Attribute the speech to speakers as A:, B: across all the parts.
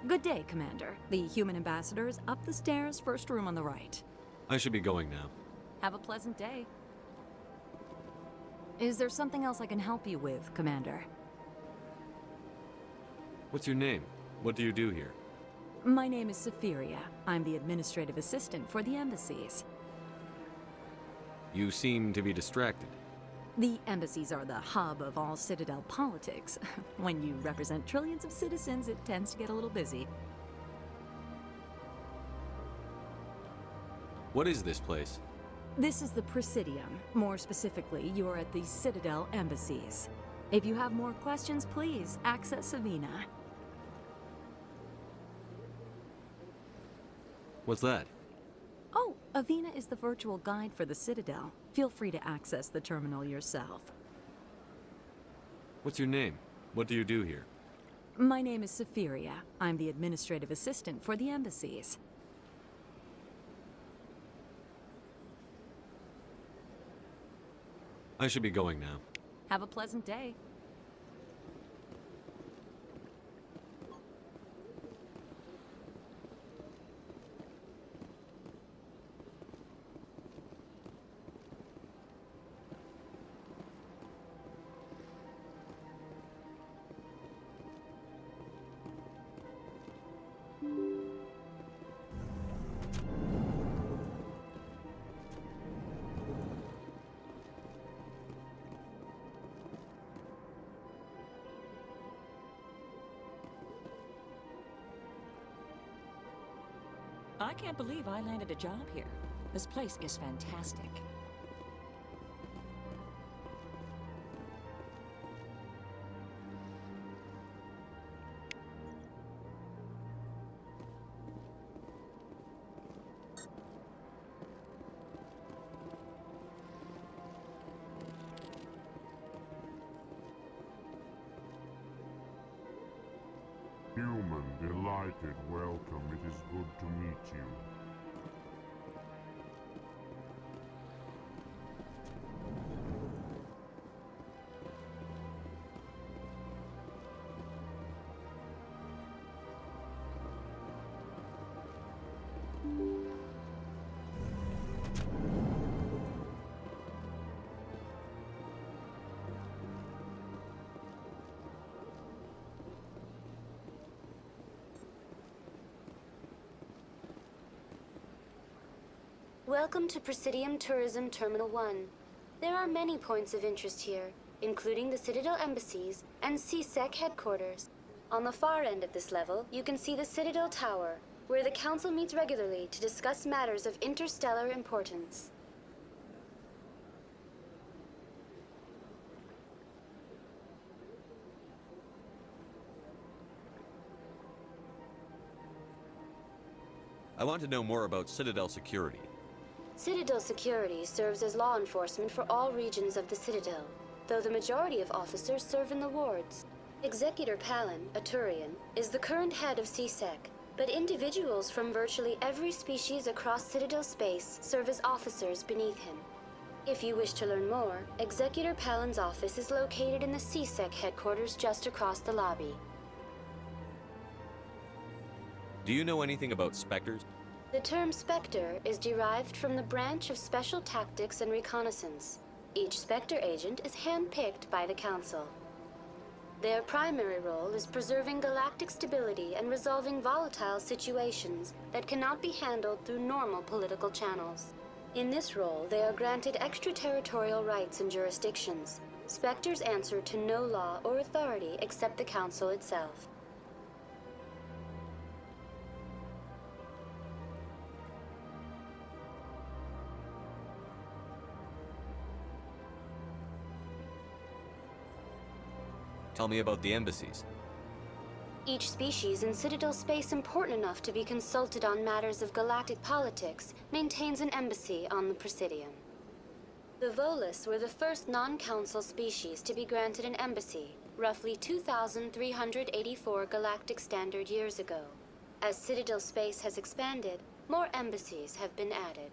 A: Good day, Commander. The human ambassador is up the stairs, first room on the right.
B: I should be going now.
A: Have a pleasant day. Is there something else I can help you with, Commander?
B: What's your name? What do you do here?
A: My name is Safiria. I'm the administrative assistant for the embassies.
B: You seem to be distracted.
A: The embassies are the hub of all Citadel politics. When you represent trillions of citizens, it tends to get a little busy.
B: What is this place?
A: This is the Presidium. More specifically, you are at the Citadel embassies. If you have more questions, please access Avina.
B: What's that?
A: Oh, Avina is the virtual guide for the Citadel. Feel free to access the terminal yourself.
B: What's your name? What do you do here?
A: My name is Safiria. I'm the administrative assistant for the embassies.
B: I should be going now.
A: Have a pleasant day.
C: I can't believe I landed a job here. This place is fantastic.
D: Human, delighted, welcome. It is good to meet you.
E: Welcome to Presidium Tourism Terminal 1. There are many points of interest here, including the Citadel embassies and CSEC headquarters. On the far end of this level, you can see the Citadel Tower, where the Council meets regularly to discuss matters of interstellar importance.
B: I want to know more about Citadel security.
E: Citadel Security serves as law enforcement for all regions of the Citadel, though the majority of officers serve in the wards. Executor Palin, a Turian, is the current head of CSEC, but individuals from virtually every species across Citadel space serve as officers beneath him. If you wish to learn more, Executor Palin's office is located in the CSEC headquarters just across the lobby.
B: Do you know anything about Spectres?
E: The term Spectre is derived from the branch of Special Tactics and Reconnaissance. Each Spectre agent is handpicked by the Council. Their primary role is preserving galactic stability and resolving volatile situations that cannot be handled through normal political channels. In this role, they are granted extraterritorial rights and jurisdictions. Spectres answer to no law or authority except the Council itself.
B: Tell me about the embassies.
E: Each species in Citadel space important enough to be consulted on matters of galactic politics maintains an embassy on the Presidium. The Volus were the first non-council species to be granted an embassy, roughly 2,384 galactic standard years ago. As Citadel space has expanded, more embassies have been added.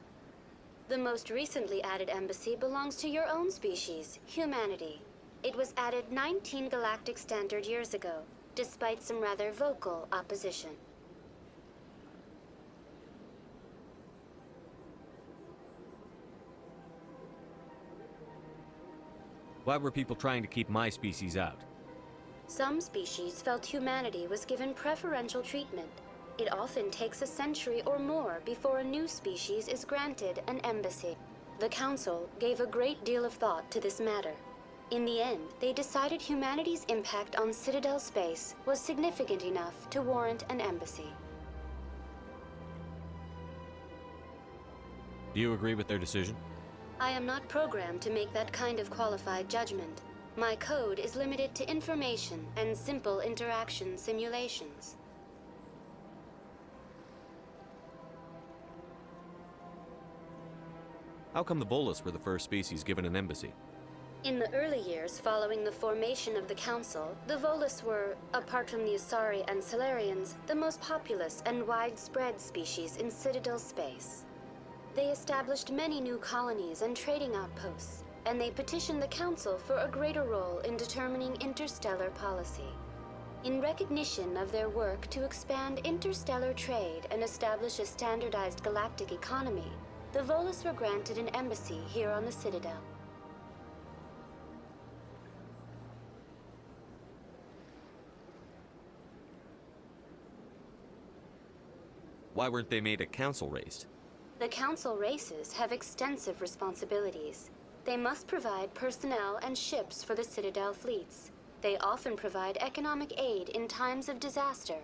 E: The most recently added embassy belongs to your own species, humanity. It was added 19 galactic standard years ago. despite some rather vocal opposition.
B: Why were people trying to keep my species out?
E: Some species felt humanity was given preferential treatment. It often takes a century or more before a new species is granted an embassy. The Council gave a great deal of thought to this matter. In the end, they decided humanity's impact on Citadel space was significant enough to warrant an embassy.
B: Do you agree with their decision?
E: I am not programmed to make that kind of qualified judgment. My code is limited to information and simple interaction simulations.
B: How come the Volus were the first species given an embassy?
E: In the early years following the formation of the Council, the Volus were, apart from the Asari and Salarians, the most populous and widespread species in Citadel space. They established many new colonies and trading outposts, and they petitioned the Council for a greater role in determining interstellar policy. In recognition of their work to expand interstellar trade and establish a standardized galactic economy, the Volus were granted an embassy here on the Citadel.
B: Why weren't they made a council race?
E: The Council races have extensive responsibilities. They must provide personnel and ships for the Citadel fleets. They often provide economic aid in times of disaster.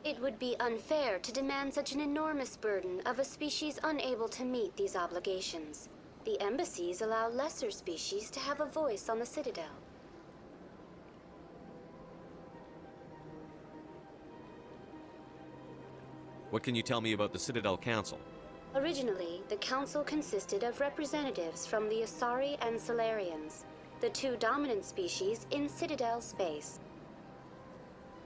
E: It would be unfair to demand such an enormous burden of a species unable to meet these obligations. The embassies allow lesser species to have a voice on the Citadel.
B: What can you tell me about the Citadel Council?
E: Originally, the Council consisted of representatives from the Asari and Salarians, the two dominant species in Citadel space.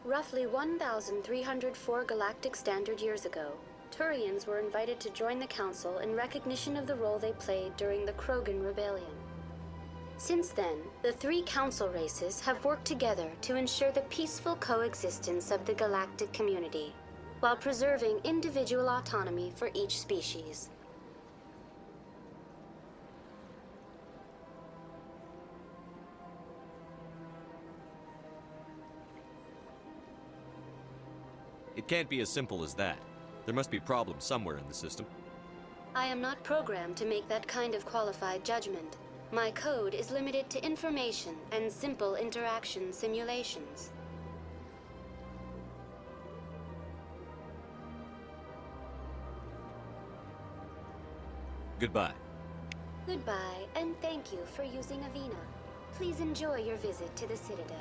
E: Roughly 1,304 galactic standard years ago, Turians were invited to join the Council in recognition of the role they played during the Krogan Rebellion. Since then, the three Council races have worked together to ensure the peaceful coexistence of the galactic community, while preserving individual autonomy for each species.
B: It can't be as simple as that. There must be problems somewhere in the system.
E: I am not programmed to make that kind of qualified judgment. My code is limited to information and simple interaction simulations.
B: Goodbye.
E: Goodbye, and thank you for using Avina. Please enjoy your visit to the Citadel.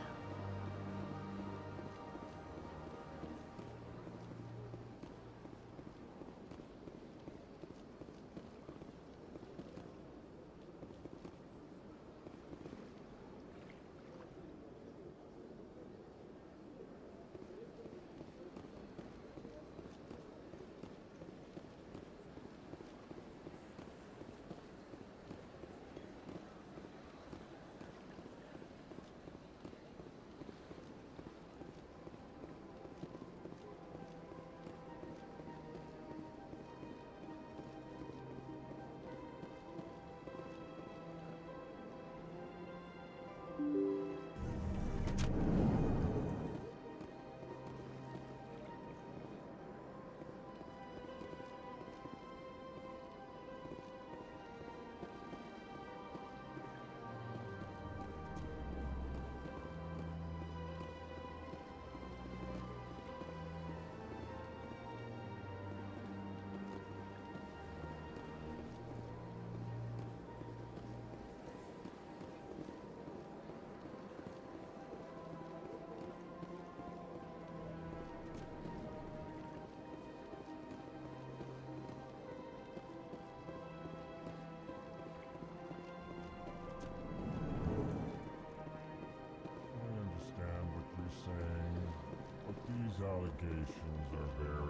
D: These allegations are very...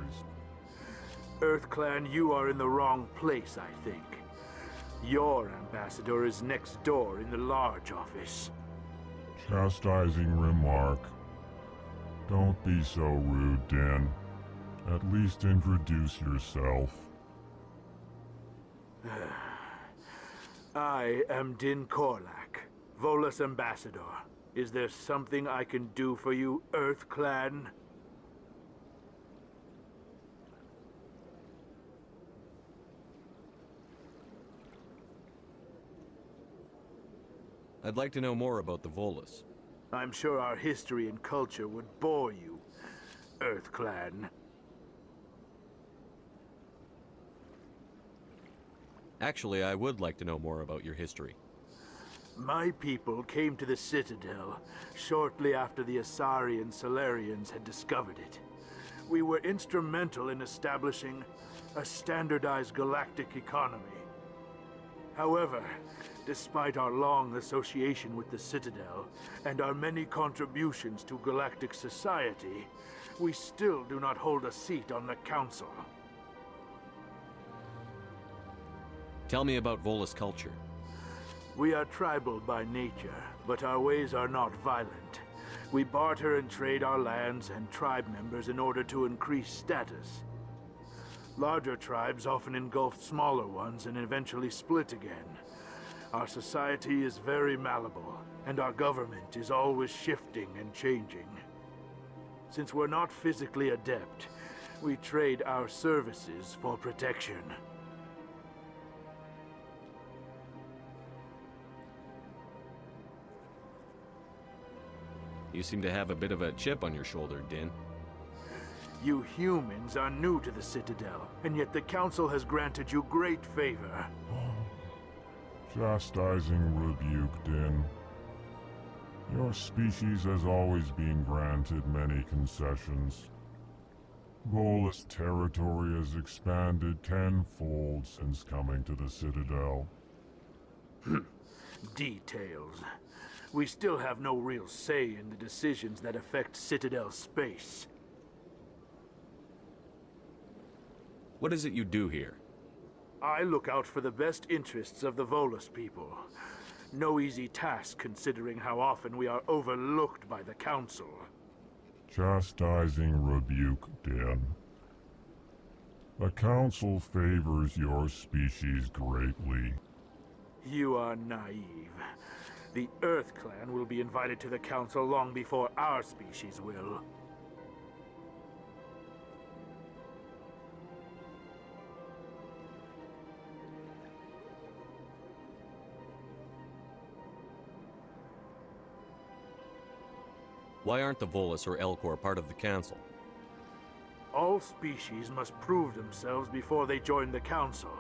F: EarthClan, you are in the wrong place, I think. Your ambassador is next door in the large office.
D: Chastising remark. Don't be so rude, Din. At least introduce yourself.
F: I am Din Korlak, Volus Ambassador. Is there something I can do for you, Earth Clan?
B: I'd like to know more about the Volus.
F: I'm sure our history and culture would bore you, Earth Clan.
B: Actually, I would like to know more about your history.
F: My people came to the Citadel shortly after the Asari and Solarians had discovered it. We were instrumental in establishing a standardized galactic economy. However, despite our long association with the Citadel and our many contributions to galactic society, we still do not hold a seat on the Council.
B: Tell me about Volus culture.
F: We are tribal by nature, but our ways are not violent. We barter and trade our lands and tribe members in order to increase status. Larger tribes often engulf smaller ones and eventually split again. Our society is very malleable, and our government is always shifting and changing. Since we're not physically adept, we trade our services for protection.
B: You seem to have a bit of a chip on your shoulder, Din.
F: You humans are new to the Citadel, and yet the Council has granted you great favor.
D: Chastising rebuke, Din. Your species has always been granted many concessions. Volus territory has expanded tenfold since coming to the Citadel.
F: Details. We still have no real say in the decisions that affect Citadel space.
B: What is it you do here?
F: I look out for the best interests of the Volus people. No easy task considering how often we are overlooked by the Council.
D: Chastising rebuke, Din. The Council favors your species greatly.
F: You are naive. The Earth Clan will be invited to the Council long before our species will.
B: Why aren't the Volus or Elcor part of the Council?
F: All species must prove themselves before they join the Council.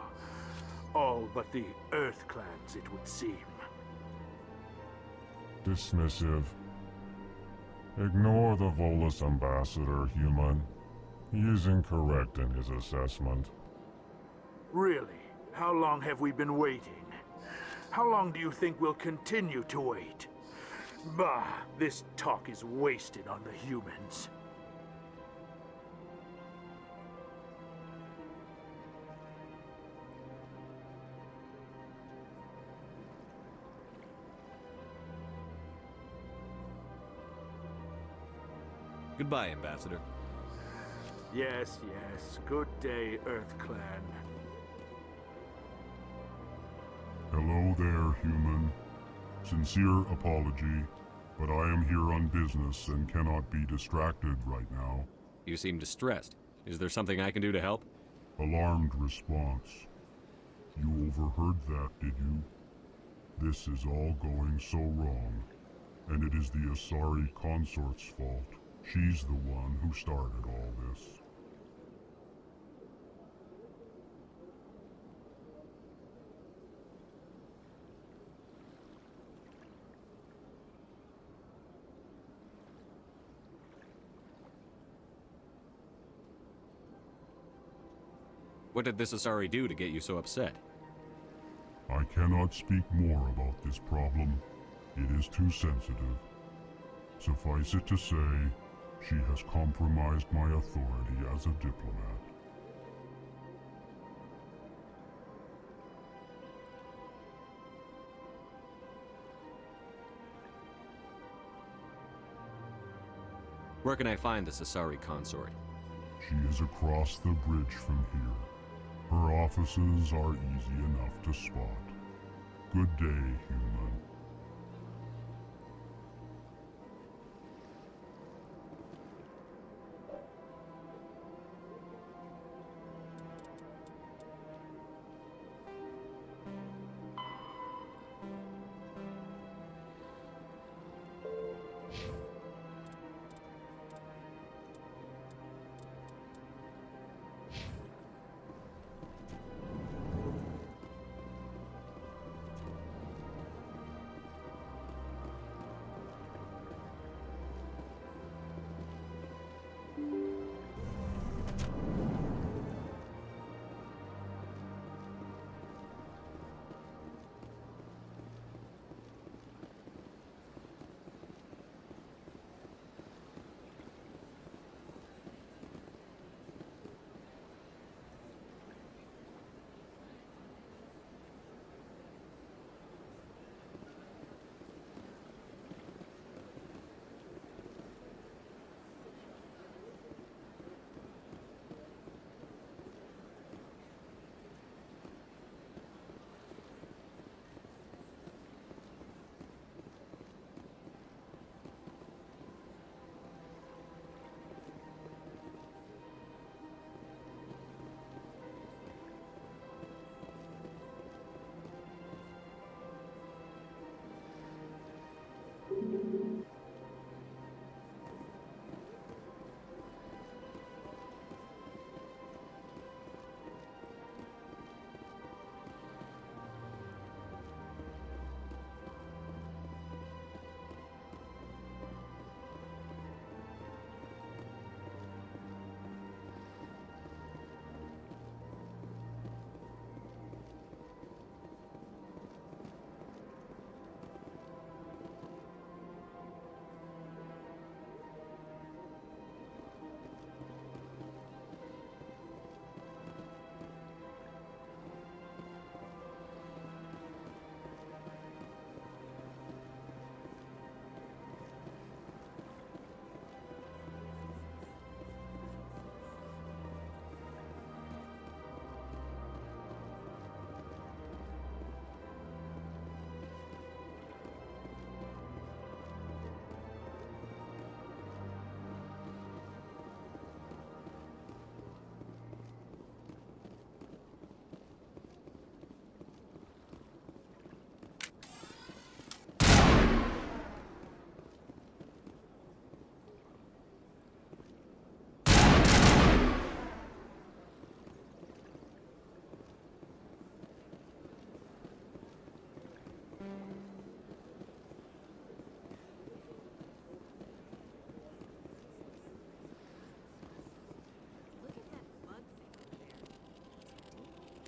F: All but the Earth Clans, it would seem.
D: Dismissive. Ignore the Volus ambassador, human. He is incorrect in his assessment.
F: Really? How long have we been waiting? How long do you think we'll continue to wait? Bah, this talk is wasted on the humans.
B: Goodbye, Ambassador.
F: Yes, yes. Good day, Earth Clan.
D: Hello there, human. Sincere apology, but I am here on business and cannot be distracted right now.
B: You seem distressed. Is there something I can do to help?
D: Alarmed response. You overheard that, did you? This is all going so wrong, and it is the Asari consort's fault. She's the one who started all this.
B: What did this Asari do to get you so upset?
D: I cannot speak more about this problem. It is too sensitive. Suffice it to say, she has compromised my authority as a diplomat.
B: Where can I find the Sasari consort?
D: She is across the bridge from here. Her offices are easy enough to spot. Good day, human.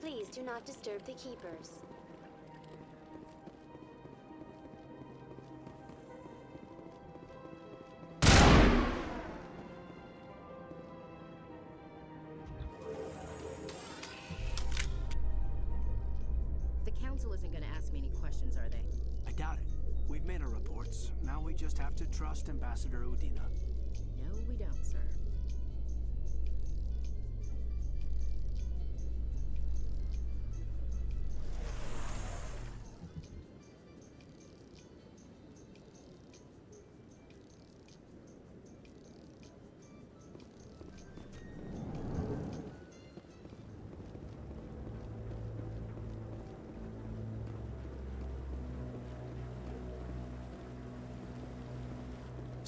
E: Please do not disturb the keepers.
G: The council isn't gonna ask me any questions, are they?
H: I doubt it. We've made our reports. Now we just have to trust Ambassador Udina.
G: No, we don't, sir.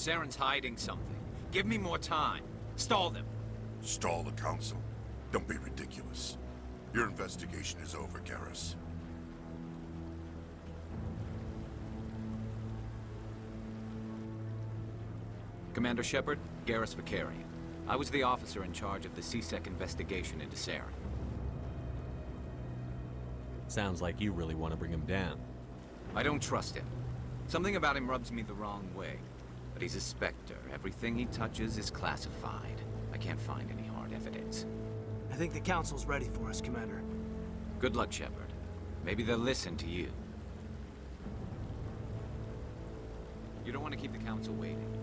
I: Saren's hiding something. Give me more time. Stall them.
J: Stall the council? Don't be ridiculous. Your investigation is over, Garrus.
I: Commander Shepard, Garrus Vakarian. I was the officer in charge of the C-Sec investigation into Saren.
B: Sounds like you really want to bring him down.
I: I don't trust him. Something about him rubs me the wrong way. But he's a Spectre. Everything he touches is classified. I can't find any hard evidence.
H: I think the council's ready for us, Commander.
I: Good luck, Shepard. Maybe they'll listen to you. You don't want to keep the council waiting.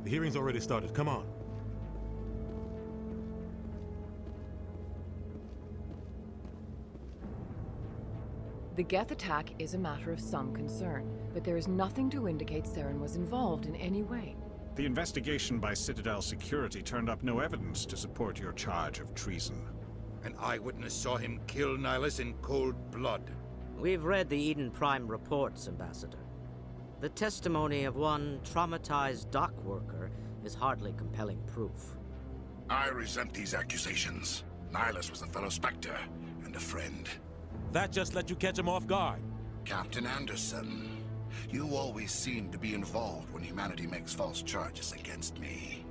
K: The hearing's already started. Come on.
L: The Geth attack is a matter of some concern, but there is nothing to indicate Saren was involved in any way.
M: The investigation by Citadel Security turned up no evidence to support your charge of treason.
N: An eyewitness saw him kill Nihilus in cold blood.
O: We've read the Eden Prime reports, Ambassador. The testimony of one traumatized dock worker is hardly compelling proof.
J: I resent these accusations. Nihilus was a fellow Spectre and a friend.
K: That just let you catch him off guard.
J: Captain Anderson, you always seem to be involved when humanity makes false charges against me.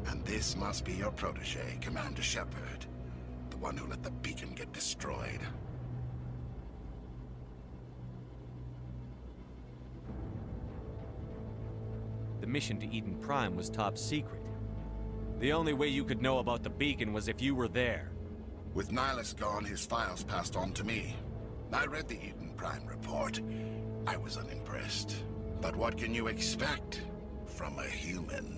J: And this must be your protege, Commander Shepard, the one who let the beacon get destroyed.
B: The mission to Eden Prime was top secret. The only way you could know about the beacon was if you were there.
J: With Nihilus gone, his files passed on to me. I read the Eden Prime report. I was unimpressed. But what can you expect from a human?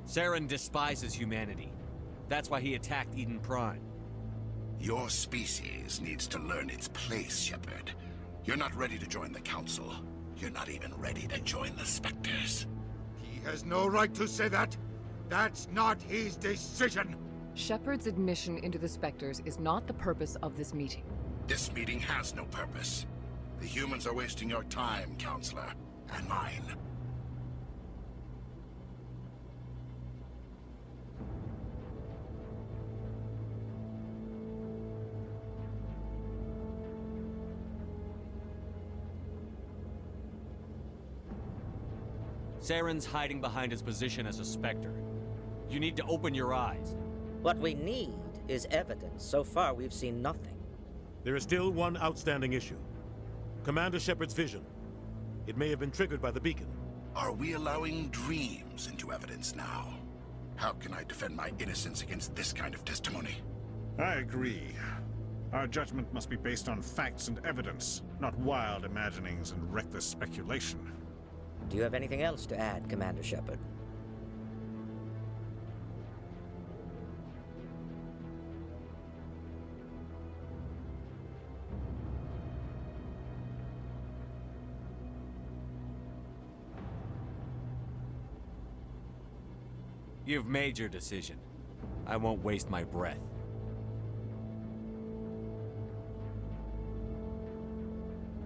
B: Saren despises humanity. That's why he attacked Eden Prime.
J: Your species needs to learn its place, Shepard. You're not ready to join the Council. You're not even ready to join the Spectres.
N: He has no right to say that. That's not his decision.
L: Shepard's admission into the Spectres is not the purpose of this meeting.
J: This meeting has no purpose. The humans are wasting your time, Counselor, and mine.
B: Saren's hiding behind his position as a Spectre. You need to open your eyes.
O: What we need is evidence. So far, we've seen nothing.
K: There is still one outstanding issue. Commander Shepard's vision. It may have been triggered by the beacon.
J: Are we allowing dreams into evidence now? How can I defend my innocence against this kind of testimony?
M: I agree. Our judgment must be based on facts and evidence, not wild imaginings and reckless speculation.
O: Do you have anything else to add, Commander Shepard?
B: You've made your decision. I won't waste my breath.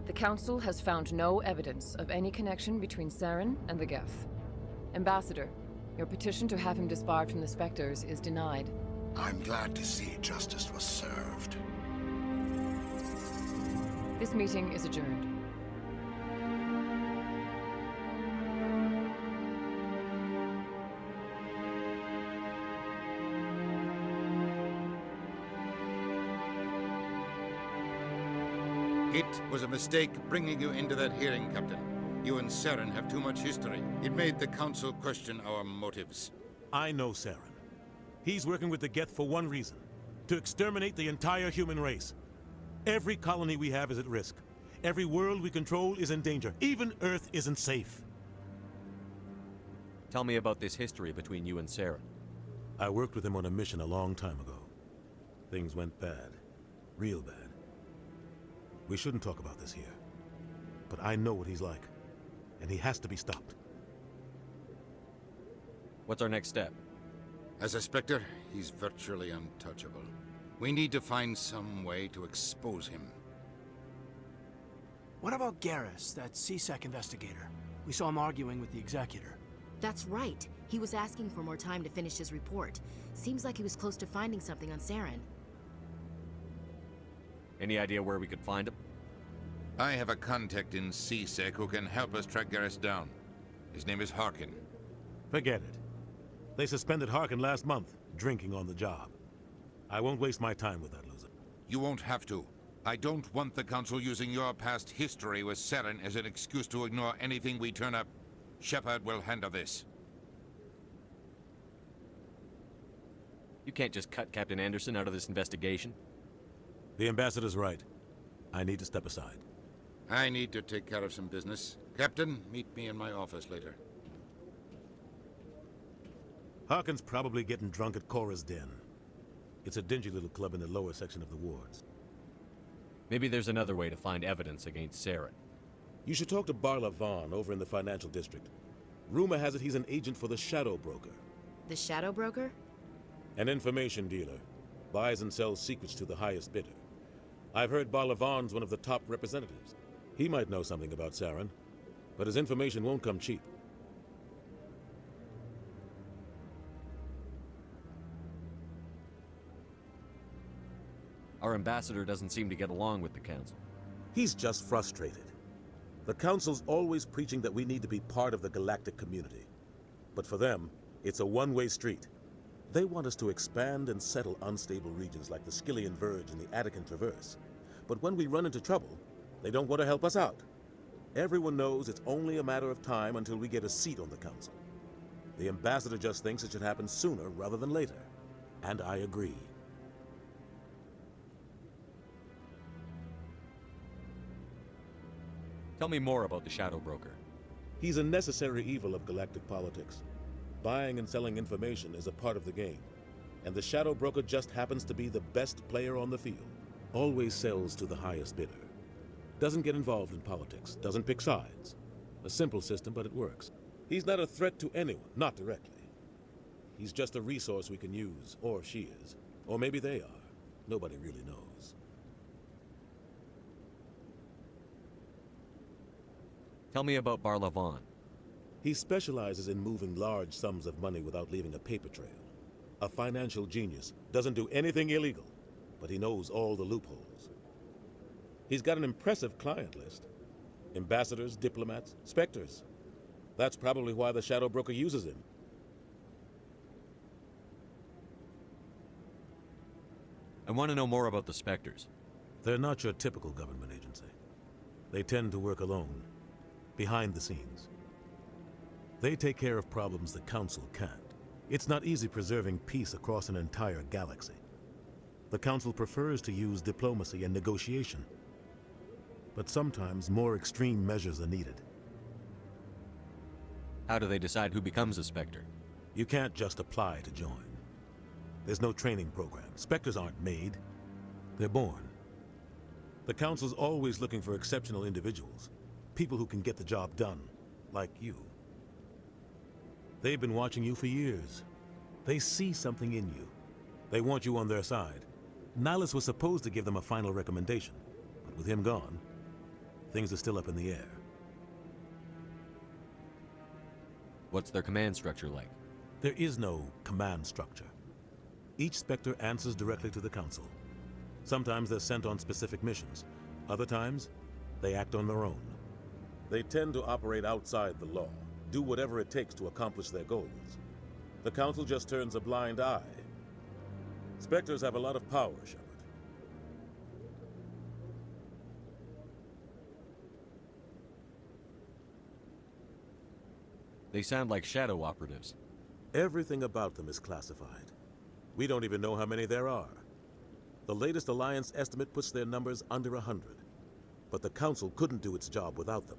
L: The Council has found no evidence of any connection between Saren and the Geth. Ambassador, your petition to have him disbarred from the Spectres is denied.
J: I'm glad to see justice was served.
L: This meeting is adjourned.
N: It was a mistake bringing you into that hearing, Captain. You and Saren have too much history. It made the Council question our motives.
K: I know Saren. He's working with the Geth for one reason. To exterminate the entire human race. Every colony we have is at risk. Every world we control is in danger. Even Earth isn't safe.
B: Tell me about this history between you and Saren.
K: I worked with him on a mission a long time ago. Things went bad. Real bad. We shouldn't talk about this here. But I know what he's like. And he has to be stopped.
B: What's our next step?
N: As a Spectre, he's virtually untouchable. We need to find some way to expose him.
H: What about Garrus, that C-Sec investigator? We saw him arguing with the Executor.
G: That's right. He was asking for more time to finish his report. Seems like he was close to finding something on Saren.
B: Any idea where we could find him?
N: I have a contact in C-Sec who can help us track Garrus down. His name is Harkin.
K: Forget it. They suspended Harkin last month, drinking on the job. I won't waste my time with that loser.
N: You won't have to. I don't want the Council using your past history with Saren as an excuse to ignore anything we turn up. Shepard will handle this.
B: You can't just cut Captain Anderson out of this investigation.
K: The ambassador's right. I need to step aside.
N: I need to take care of some business. Captain, meet me in my office later.
K: Harkin's probably getting drunk at Cora's Den. It's a dingy little club in the lower section of the wards.
B: Maybe there's another way to find evidence against Saren.
K: You should talk to Barla Vaughn over in the financial district. Rumor has it he's an agent for the Shadow Broker.
G: The Shadow Broker?
K: An information dealer. Buys and sells secrets to the highest bidder. I've heard Barla Vaughn's one of the top representatives. He might know something about Saren, but his information won't come cheap.
B: Our ambassador doesn't seem to get along with the Council.
K: He's just frustrated. The Council's always preaching that we need to be part of the galactic community. But for them, it's a one-way street. They want us to expand and settle unstable regions like the Skillian Verge and the Attican Traverse. But when we run into trouble, they don't want to help us out. Everyone knows it's only a matter of time until we get a seat on the Council. The ambassador just thinks it should happen sooner rather than later. And I agree.
B: Tell me more about the Shadow Broker.
K: He's a necessary evil of galactic politics. Buying and selling information is a part of the game. And the Shadow Broker just happens to be the best player on the field. Always sells to the highest bidder. Doesn't get involved in politics, doesn't pick sides. A simple system, but it works. He's not a threat to anyone, not directly. He's just a resource we can use, or she is. Or maybe they are. Nobody really knows.
B: Tell me about Barla Vaughn.
K: He specializes in moving large sums of money without leaving a paper trail. A financial genius, doesn't do anything illegal, but he knows all the loopholes. He's got an impressive client list. Ambassadors, diplomats, specters. That's probably why the Shadow Broker uses him.
B: I want to know more about the Spectres.
K: They're not your typical government agency. They tend to work alone, behind the scenes. They take care of problems the Council can't. It's not easy preserving peace across an entire galaxy. The Council prefers to use diplomacy and negotiation. But sometimes more extreme measures are needed.
B: How do they decide who becomes a Spectre?
K: You can't just apply to join. There's no training program. Spectres aren't made. They're born. The Council's always looking for exceptional individuals. People who can get the job done, like you. They've been watching you for years. They see something in you. They want you on their side. Nihilus was supposed to give them a final recommendation, but with him gone, things are still up in the air.
B: What's their command structure like?
K: There is no command structure. Each Spectre answers directly to the Council. Sometimes they're sent on specific missions. Other times, they act on their own. They tend to operate outside the law, do whatever it takes to accomplish their goals. The Council just turns a blind eye. Spectres have a lot of power, Shepard.
B: They sound like shadow operatives.
K: Everything about them is classified. We don't even know how many there are. The latest Alliance estimate puts their numbers under 100. But the Council couldn't do its job without them.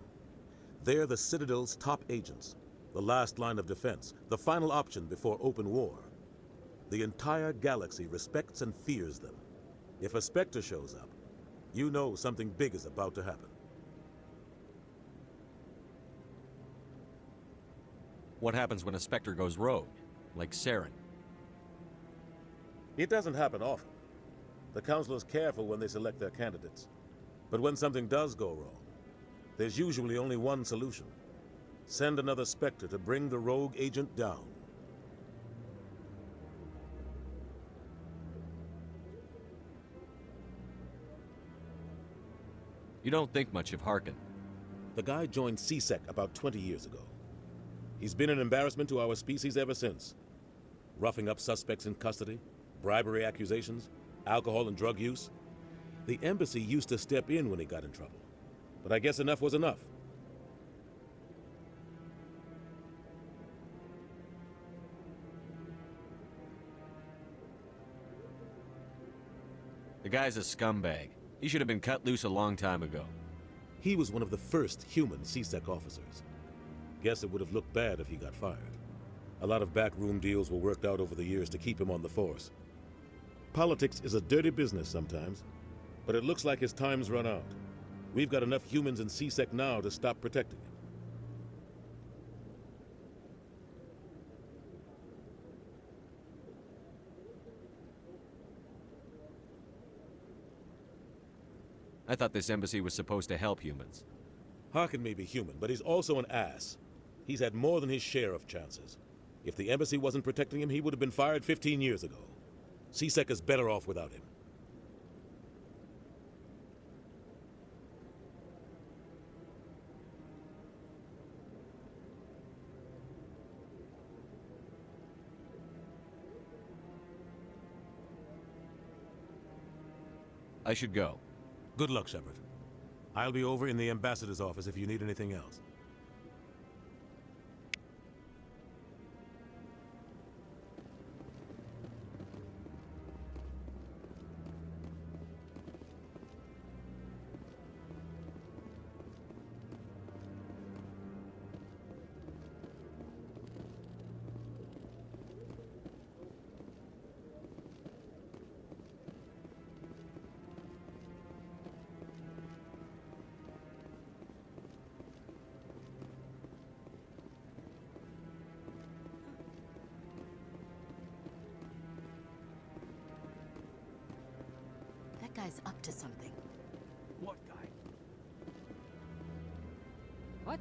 K: They're the Citadel's top agents, the last line of defense, the final option before open war. The entire galaxy respects and fears them. If a Spectre shows up, you know something big is about to happen.
B: What happens when a Spectre goes rogue, like Saren?
K: It doesn't happen often. The Council is careful when they select their candidates. But when something does go wrong, there's usually only one solution. Send another Spectre to bring the rogue agent down.
B: You don't think much of Harkin.
K: The guy joined C-Sec about 20 years ago. He's been an embarrassment to our species ever since. Roughing up suspects in custody, bribery accusations, alcohol and drug use. The embassy used to step in when he got in trouble. But I guess enough was enough.
B: The guy's a scumbag. He should have been cut loose a long time ago.
K: He was one of the first human C-Sec officers. Guess it would have looked bad if he got fired. A lot of backroom deals were worked out over the years to keep him on the force. Politics is a dirty business sometimes, but it looks like his time's run out. We've got enough humans in C-Sec now to stop protecting him.
B: I thought this embassy was supposed to help humans.
K: Harkin may be human, but he's also an ass. He's had more than his share of chances. If the embassy wasn't protecting him, he would have been fired 15 years ago. C-Sec is better off without him.
B: I should go.
K: Good luck, Shepard. I'll be over in the ambassador's office if you need anything else.
G: That guy's up to something.
H: What guy?
P: What?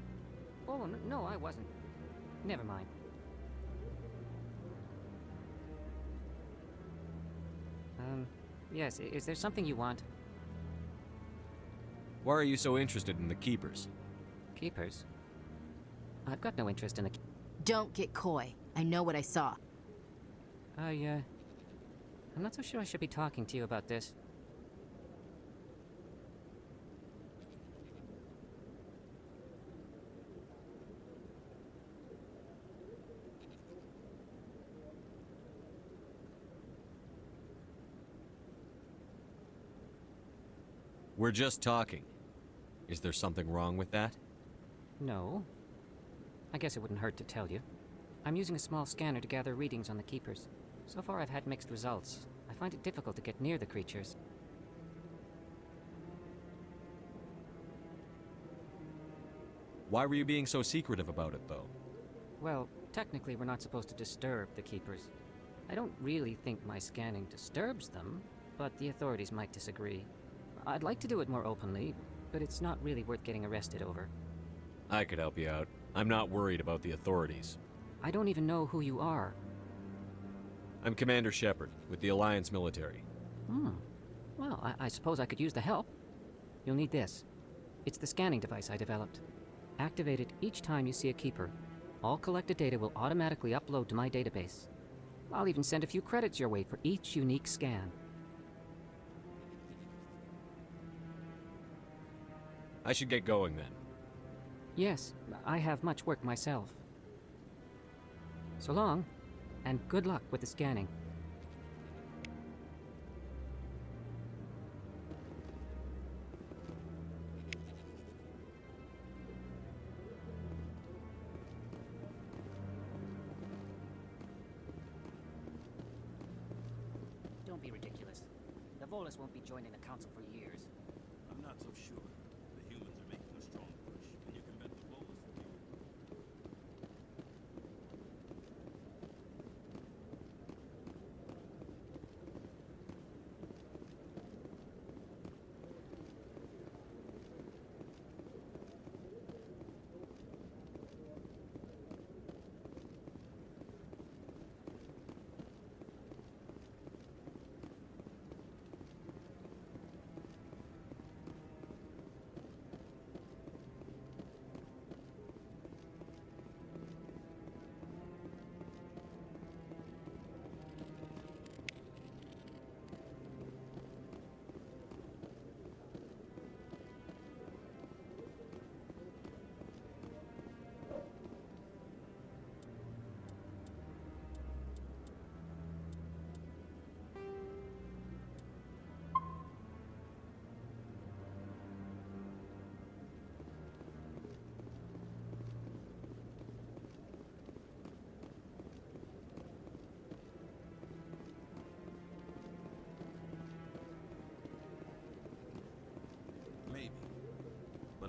P: Oh, no, I wasn't. Never mind. Yes, is there something you want?
B: Why are you so interested in the Keepers?
P: Keepers? I've got no interest in the...
G: Don't get coy. I know what I saw.
P: I'm not so sure I should be talking to you about this.
B: We're just talking. Is there something wrong with that?
P: No. I guess it wouldn't hurt to tell you. I'm using a small scanner to gather readings on the Keepers. So far I've had mixed results. I find it difficult to get near the creatures.
B: Why were you being so secretive about it, though?
P: Well, technically we're not supposed to disturb the Keepers. I don't really think my scanning disturbs them, but the authorities might disagree. I'd like to do it more openly, but it's not really worth getting arrested over.
B: I could help you out. I'm not worried about the authorities.
P: I don't even know who you are.
B: I'm Commander Shepard, with the Alliance military.
P: Well, I suppose I could use the help. You'll need this. It's the scanning device I developed. Activate it each time you see a Keeper. All collected data will automatically upload to my database. I'll even send a few credits your way for each unique scan.
B: I should get going then.
P: Yes, I have much work myself. So long, and good luck with the scanning. Don't be ridiculous. The Volus won't be joining the Council for years.
K: I'm not so sure. The humans are making a strong push, and you can bet the Volus will be...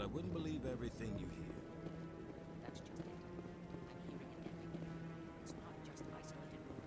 Q: I wouldn't believe everything you hear.
P: That's just it. I'm hearing it everywhere. It's not just isolated rumors.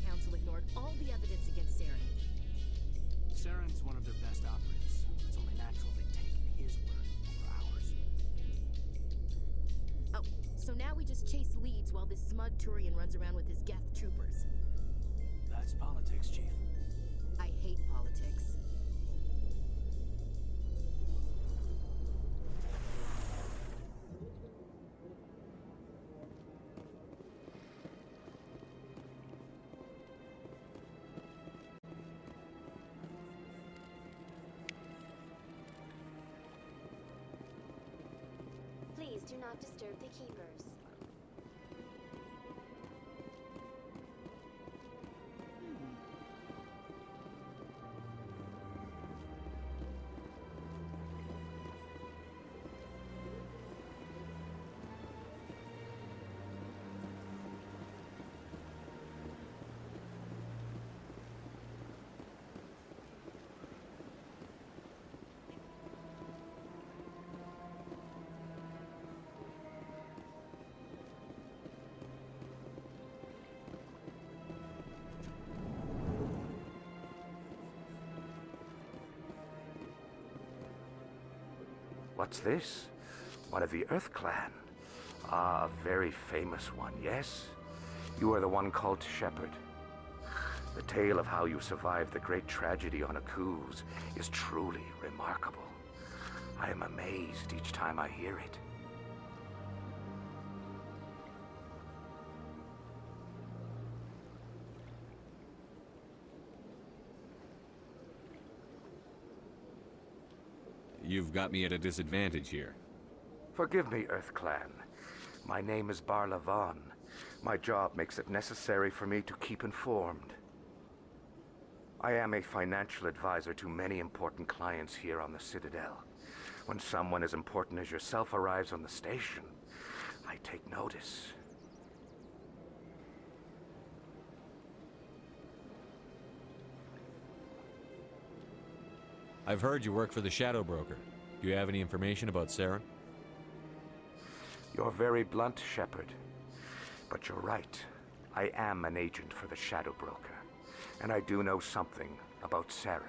G: Council ignored all the evidence against Saren.
H: Saren's one of their best operatives. It's only natural they'd take his word over ours.
G: Oh, so now we just chase leads while this smug Turian runs around with his Geth troopers.
H: That's politics, Chief.
G: I hate politics.
E: Please do not disturb the keepers.
R: What's this? One of the Earth Clan. Ah, a very famous one, yes? You are the one called Shepard. The tale of how you survived the great tragedy on Akuz is truly remarkable. I am amazed each time I hear it.
B: You've got me at a disadvantage here.
R: Forgive me, Earth Clan. My name is Barla Von. My job makes it necessary for me to keep informed. I am a financial advisor to many important clients here on the Citadel. When someone as important as yourself arrives on the station, I take notice.
B: I've heard you work for the Shadow Broker. Do you have any information about Saren?
R: You're very blunt, Shepard. But you're right. I am an agent for the Shadow Broker. And I do know something about Saren.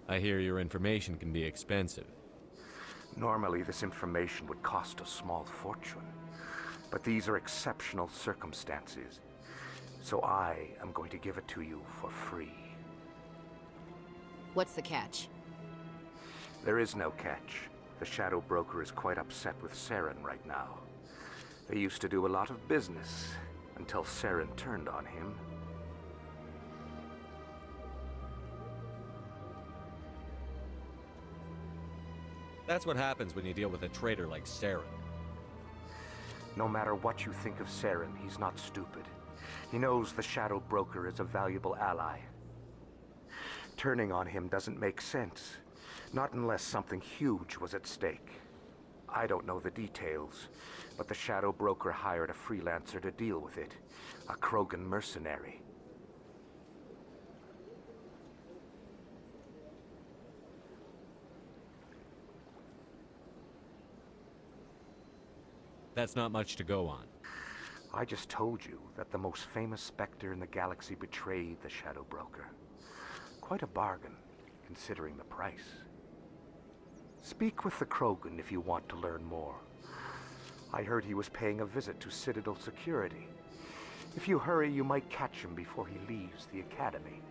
B: I hear your information can be expensive.
R: Normally, this information would cost a small fortune. But these are exceptional circumstances. So I am going to give it to you for free.
G: What's the catch?
R: There is no catch. The Shadow Broker is quite upset with Saren right now. They used to do a lot of business until Saren turned on him.
B: That's what happens when you deal with a traitor like Saren.
R: No matter what you think of Saren, he's not stupid. He knows the Shadow Broker is a valuable ally. Turning on him doesn't make sense. Not unless something huge was at stake. I don't know the details, but the Shadow Broker hired a freelancer to deal with it. A Krogan mercenary.
B: That's not much to go on.
R: I just told you that the most famous Spectre in the galaxy betrayed the Shadow Broker. Quite a bargain, considering the price. Speak with the Krogan if you want to learn more. I heard he was paying a visit to Citadel security. If you hurry, you might catch him before he leaves the Academy.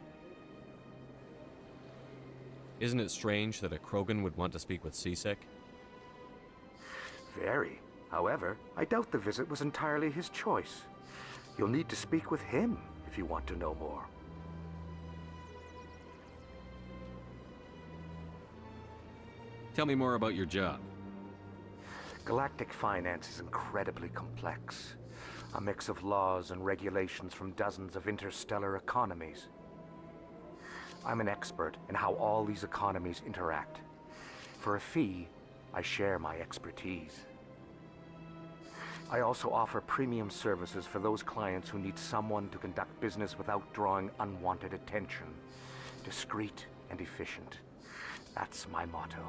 B: Isn't it strange that a Krogan would want to speak with C-Sec?
R: Very. However, I doubt the visit was entirely his choice. You'll need to speak with him if you want to know more.
B: Tell me more about your job.
R: Galactic finance is incredibly complex. A mix of laws and regulations from dozens of interstellar economies. I'm an expert in how all these economies interact. For a fee, I share my expertise. I also offer premium services for those clients who need someone to conduct business without drawing unwanted attention. Discreet and efficient. That's my motto.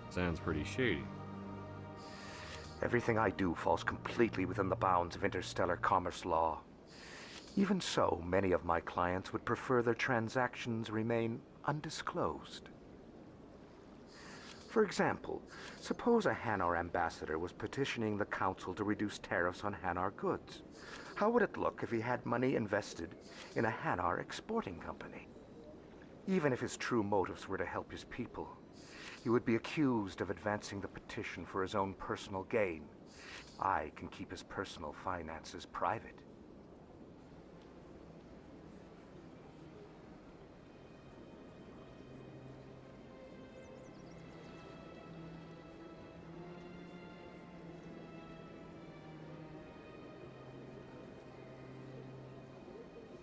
B: Sounds pretty shady.
R: Everything I do falls completely within the bounds of interstellar commerce law. Even so, many of my clients would prefer their transactions remain undisclosed. For example, suppose a Hanar ambassador was petitioning the Council to reduce tariffs on Hanar goods. How would it look if he had money invested in a Hanar exporting company? Even if his true motives were to help his people, he would be accused of advancing the petition for his own personal gain. I can keep his personal finances private.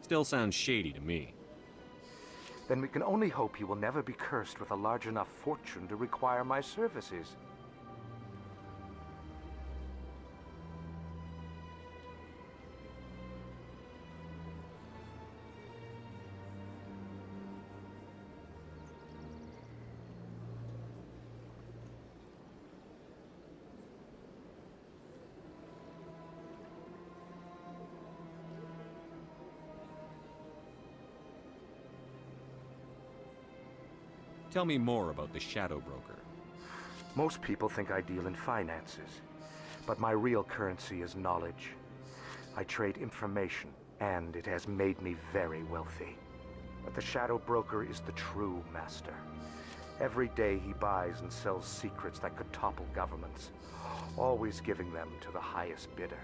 B: Still sounds shady to me.
R: Then we can only hope he will never be cursed with a large enough fortune to require my services.
B: Tell me more about the Shadow Broker.
R: Most people think I deal in finances, but my real currency is knowledge. I trade information, and it has made me very wealthy. But the Shadow Broker is the true master. Every day he buys and sells secrets that could topple governments, always giving them to the highest bidder.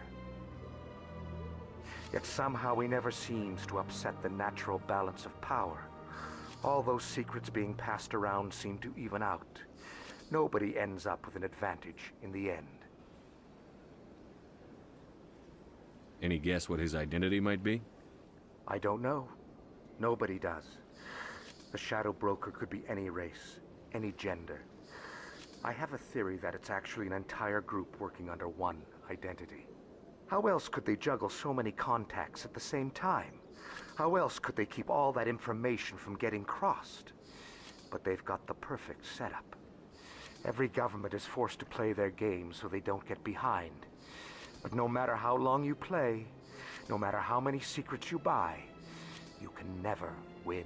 R: Yet somehow he never seems to upset the natural balance of power. All those secrets being passed around seem to even out. Nobody ends up with an advantage in the end.
B: Any guess what his identity might be?
R: I don't know. Nobody does. The Shadow Broker could be any race, any gender. I have a theory that it's actually an entire group working under one identity. How else could they juggle so many contacts at the same time? How else could they keep all that information from getting crossed? But they've got the perfect setup. Every government is forced to play their game so they don't get behind. But no matter how long you play, no matter how many secrets you buy, you can never win.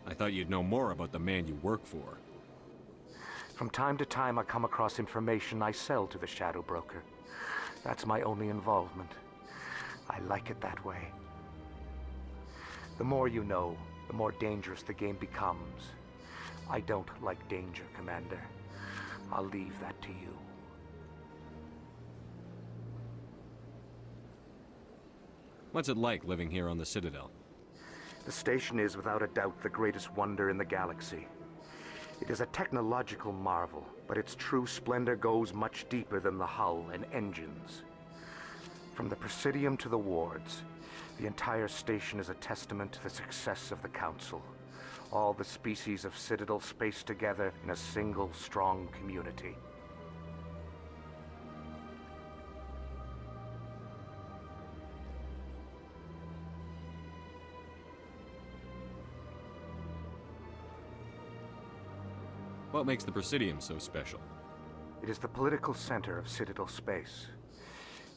B: I thought you'd know more about the man you work for.
R: From time to time, I come across information I sell to the Shadow Broker. That's my only involvement. I like it that way. The more you know, the more dangerous the game becomes. I don't like danger, Commander. I'll leave that to you.
B: What's it like living here on the Citadel?
R: The station is without a doubt the greatest wonder in the galaxy. It is a technological marvel, but its true splendor goes much deeper than the hull and engines. From the Presidium to the wards, the entire station is a testament to the success of the Council. All the species of Citadel spaced together in a single strong community.
B: What makes the Presidium so special?
R: It is the political center of Citadel space.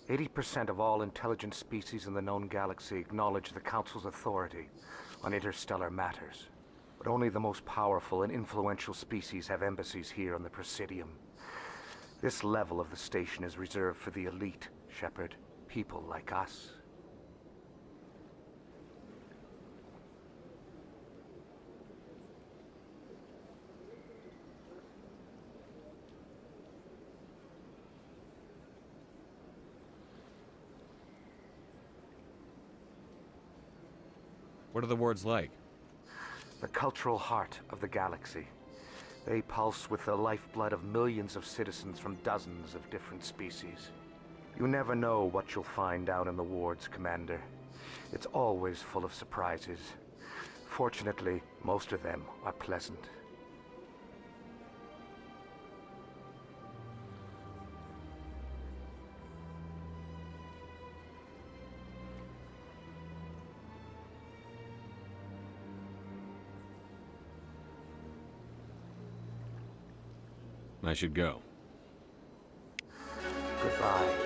R: 80% of all intelligent species in the known galaxy acknowledge the Council's authority on interstellar matters. But only the most powerful and influential species have embassies here on the Presidium. This level of the station is reserved for the elite, Shepard. People like us.
B: What are the wards like?
R: The cultural heart of the galaxy. They pulse with the lifeblood of millions of citizens from dozens of different species. You never know what you'll find down in the wards, Commander. It's always full of surprises. Fortunately, most of them are pleasant.
B: I should go.
R: Goodbye.